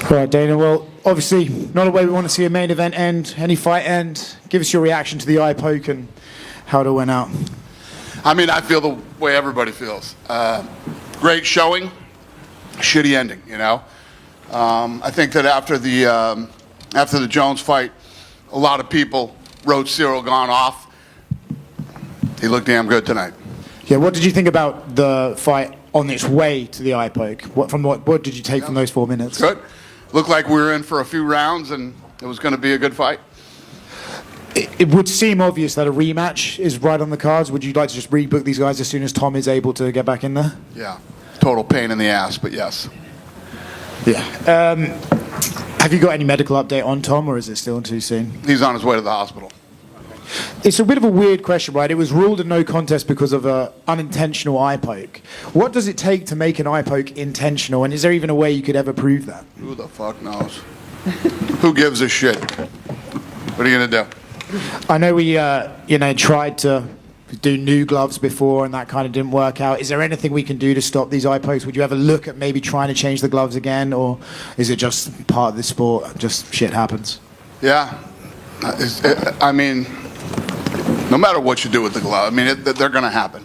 Right, Dana. Well, obviously, not a way we want to see a main event end, any fight end. Give us your reaction to the eye poke and how it all went out. I mean, I feel the way everybody feels. Great showing, shitty ending, you know? I think that after the Jones fight, a lot of people wrote Ciryl Gane off. He looked damn good tonight. Yeah, what did you think about the fight on its way to the eye poke? What did you take from those 4 minutes? Good. Looked like we were in for a few rounds, and it was going to be a good fight. It would seem obvious that a rematch is right on the cards. Would you like to just rebook these guys as soon as Tom is able to get back in there? Yeah. Total pain in the ass, but yes. Yeah. Have you got any medical update on Tom, or is it still too soon? He's on his way to the hospital. It's a bit of a weird question, right? It was ruled a no contest because of an unintentional eye poke. What does it take to make an eye poke intentional, and is there even a way you could ever prove that? Who the fuck knows? Who gives a shit? What are you going to do? I know we, tried to do new gloves before, and that kind of didn't work out. Is there anything we can do to stop these eye pokes? Would you ever look at maybe trying to change the gloves again, or is it just part of the sport? Just shit happens. Yeah. I mean, no matter what you do with the glove, I mean, they're going to happen.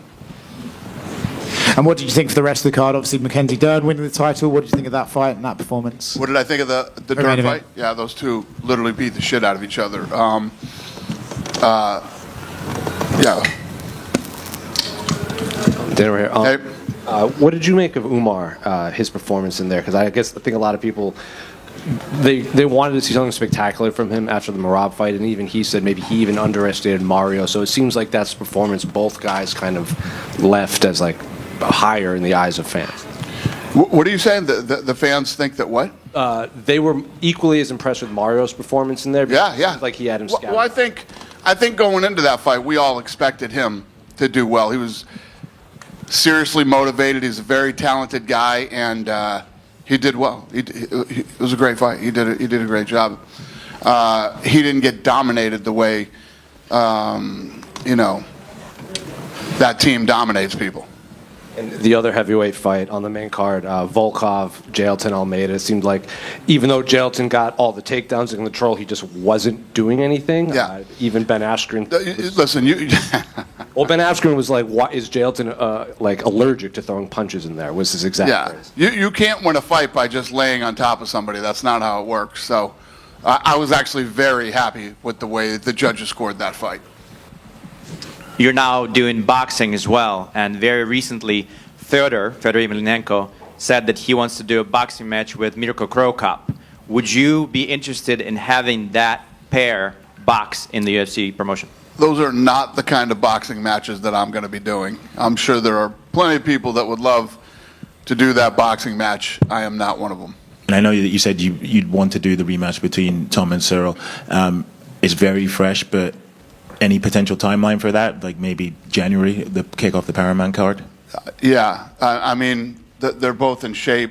And what did you think for the rest of the card? Obviously, Mackenzie Dern winning the title. What did you think of that fight and that performance? What did I think of the Dern fight? Yeah, those two literally beat the shit out of each other. Yeah. Dinner here. What did you make of Umar, his performance in there? Because I think a lot of people, they wanted to see something spectacular from him after the Merab fight, and even he said maybe he even underestimated Mario. So it seems like that's performance both guys kind of left as like higher in the eyes of fans. What are you saying? The fans think that what? They were equally as impressed with Mario's performance in there. Yeah. Like he had him scouted. Well, I think going into that fight, we all expected him to do well. He was seriously motivated. He's a very talented guy, and he did well. It was a great fight. He did a great job. He didn't get dominated the way that team dominates people. And the other heavyweight fight on the main card, Volkov, Jailton, Almeida, it seemed like even though Jailton got all the takedowns in control, he just wasn't doing anything. Yeah. Even Ben Askren. Listen, well, Ben Askren was like, "What is Jailton like allergic to throwing punches in there?" Was his exact phrase. You can't win a fight by just laying on top of somebody. That's not how it works. So I was actually very happy with the way the judges scored that fight. You're now doing boxing as well, and very recently, Fedor Emelianenko, said that he wants to do a boxing match with Mirko Cro Cop. Would you be interested in having that pair box in the UFC promotion? Those are not the kind of boxing matches that I'm going to be doing. I'm sure there are plenty of people that would love to do that boxing match. I am not one of them. And I know that you said you'd want to do the rematch between Tom and Ciryl. It's very fresh, but any potential timeline for that? Like maybe January, the kick off the Paramount card? Yeah. I mean, they're both in shape,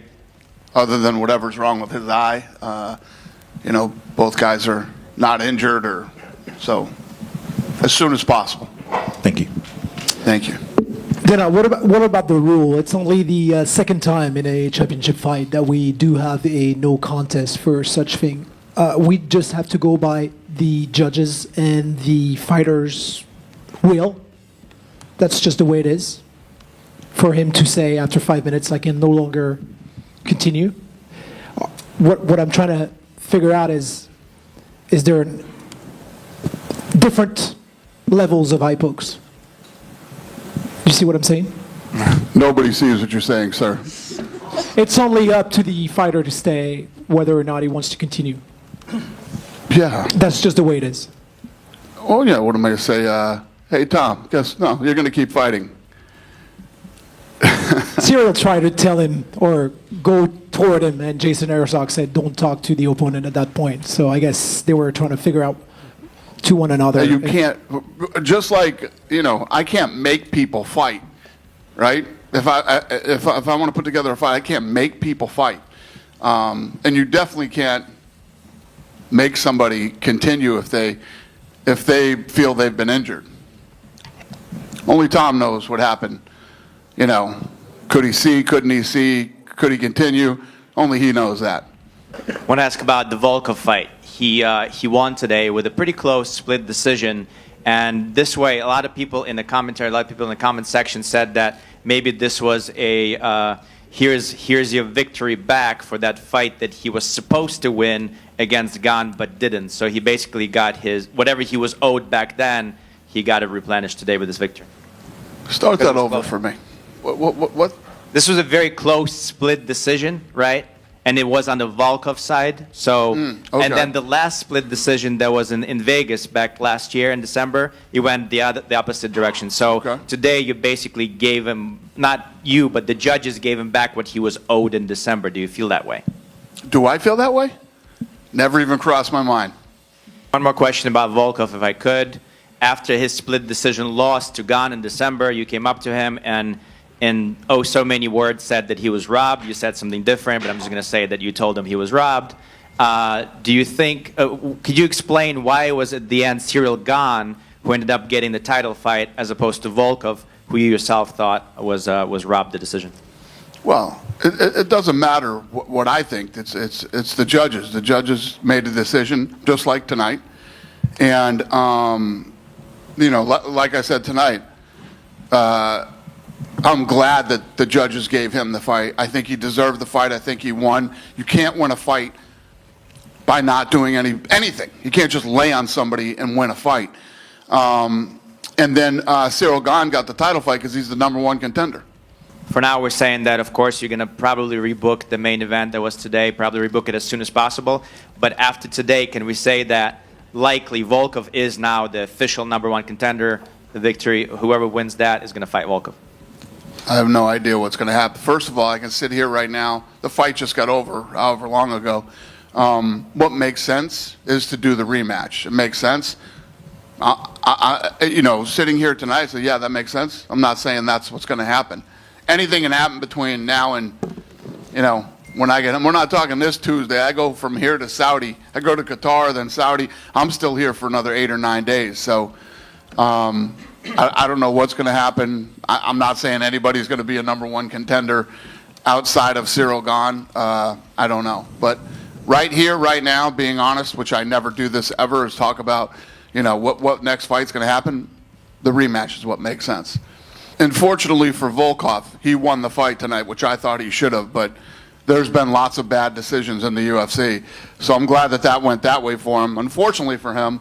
other than whatever's wrong with his eye. Both guys are not injured, so as soon as possible. Thank you. Thank you. Then what about the rule? It's only the second time in a championship fight that we do have a no contest for such thing. We just have to go by the judges and the fighters' will. That's just the way it is. For him to say after 5 minutes, I can no longer continue. What I'm trying to figure out is there different levels of eye pokes? You see what I'm saying? Nobody sees what you're saying, sir. It's only up to the fighter to stay whether or not he wants to continue. Yeah. That's just the way it is. Oh, yeah. What am I going to say? Hey, Tom, no, you're going to keep fighting. Ciryl tried to tell him or go toward him, and Jason Herzog said, don't talk to the opponent at that point. So I guess they were trying to figure out to one another. You can't, just like, I can't make people fight, right? If I want to put together a fight, I can't make people fight. And you definitely can't make somebody continue if they feel they've been injured. Only Tom knows what happened. Could he see? Couldn't he see? Could he continue? Only he knows that. want to ask about the Volkov fight. He won today with a pretty close split decision, and this way, a lot of people in the commentary, a lot of people in the comment section said that maybe this was a here's your victory back for that fight that he was supposed to win against Gane but didn't. So he basically got his whatever he was owed back then. He got it replenished today with this victory. Start that over for me. What? This was a very close split decision, right? And it was on the Volkov side. So, okay. And then the last split decision that was in Vegas back last year in December, it went the opposite direction. So Okay. today you basically gave him, not you, but the judges gave him back what he was owed in December. Do you feel that way? Do I feel that way? Never even crossed my mind. One more question about Volkov, if I could. After his split decision loss to Gane in December, you came up to him and in oh so many words said that he was robbed. You said something different, but I'm just going to say that you told him he was robbed. Do you think, could you explain why it was at the end Ciryl Gane who ended up getting the title fight as opposed to Volkov, who you yourself thought was robbed the decision? Well, it doesn't matter what I think. It's the judges. The judges made a decision, just like tonight. And, you know, like I said tonight, I'm glad that the judges gave him the fight. I think he deserved the fight. I think he won. You can't win a fight by not doing anything. You can't just lay on somebody and win a fight. And then Ciryl Gane got the title fight because he's the #1 contender. For now, we're saying that, of course, you're going to probably rebook the main event that was today, probably rebook it as soon as possible. But after today, can we say that likely Volkov is now the official #1 contender? The victory, whoever wins that is going to fight Volkov. I have no idea what's going to happen. First of all, I can sit here right now. The fight just got over however long ago. What makes sense is to do the rematch. It makes sense. You know, sitting here tonight, so yeah, that makes sense. I'm not saying that's what's going to happen. Anything can happen between now and, you know, when I get him. We're not talking this Tuesday. I go from here to Saudi. I go to Qatar, then Saudi. I'm still here for another 8 or 9 days. So I don't know what's going to happen. I'm not saying anybody's going to be a #1 contender outside of Ciryl Gane. I don't know. But right here, right now, being honest, which I never do this ever, is talk about, you know, what next fight's going to happen. The rematch is what makes sense. And fortunately for Volkov, he won the fight tonight, which I thought he should have. But there's been lots of bad decisions in the UFC. So I'm glad that that went that way for him. Unfortunately for him,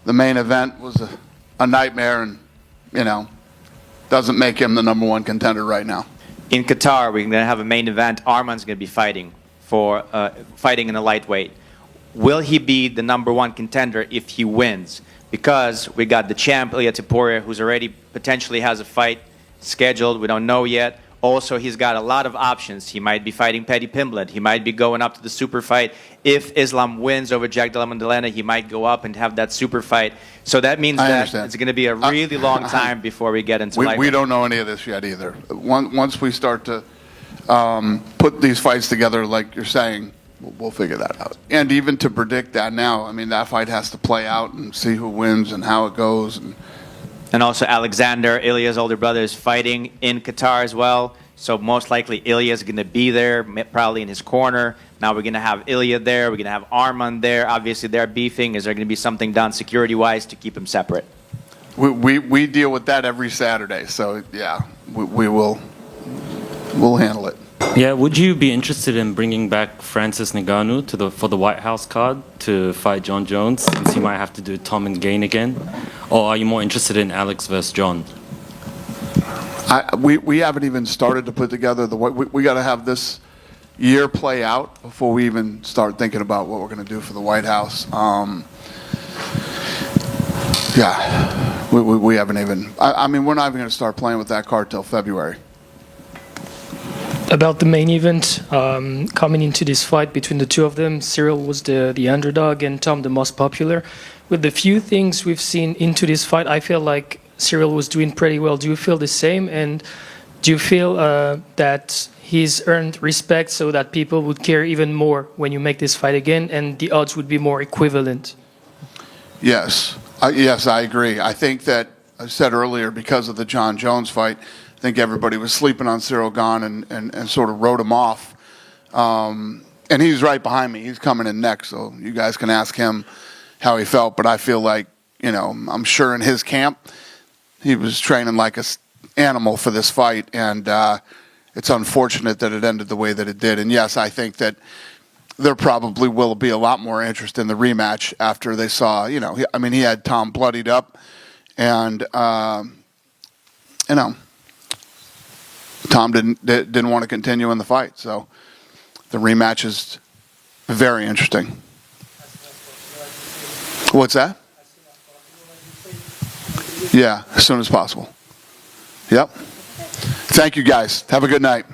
the main event was a nightmare and, you know, doesn't make him the #1 contender right now. In Qatar, we're going to have a main event. Arman's going to be fighting in the lightweight. Will he be the #1 contender if he wins? Because we got the champ, Ilia Topuria, who's already potentially has a fight scheduled. We don't know yet. Also, he's got a lot of options. He might be fighting Paddy Pimblett. He might be going up to the super fight. If Islam wins over Jack Della Maddalena, he might go up and have that super fight. So that means that it's going to be a really long time before we get into lightweight. We don't know any of this yet either. Once we start to put these fights together, like you're saying, we'll figure that out. And even to predict that now, I mean, that fight has to play out and see who wins and how it goes. And also Alexander, Ilya's older brother, is fighting in Qatar as well. So most likely Ilya is going to be there, probably in his corner. Now we're going to have Ilya there. We're going to have Arman there. Obviously they're beefing. Is there going to be something done security-wise to keep them separate? We deal with that every Saturday. So, yeah, we'll handle it. Yeah, would you be interested in bringing back Francis Ngannou for the White House card to fight John Jones, since he might have to do Tom and Gane again? Or are you more interested in Alex versus John? We haven't even started to put together we got to have this year play out before we even start thinking about what we're going to do for the White House. Yeah, we haven't even. I mean, we're not even going to start playing with that card till February. About the main event, coming into this fight between the two of them, Ciryl was the underdog and Tom the most popular. With the few things we've seen into this fight, I feel like Ciryl was doing pretty well. Do you feel the same? And do you feel that he's earned respect so that people would care even more when you make this fight again and the odds would be more equivalent? Yes. Yes, I agree. I think that, I said earlier, because of the John Jones fight, I think everybody was sleeping on Ciryl Gane and sort of wrote him off. And and he's right behind me. He's coming in next, so you guys can ask him how he felt. But I feel like, I'm sure in his camp, he was training like an animal for this fight, and it's unfortunate that it ended the way that it did. And yes, I think that there probably will be a lot more interest in the rematch after they saw, he had Tom bloodied up, and Tom didn't want to continue in the fight. So the rematch is very interesting. What's that? Yeah, as soon as possible. Yep. Thank you, guys. Have a good night.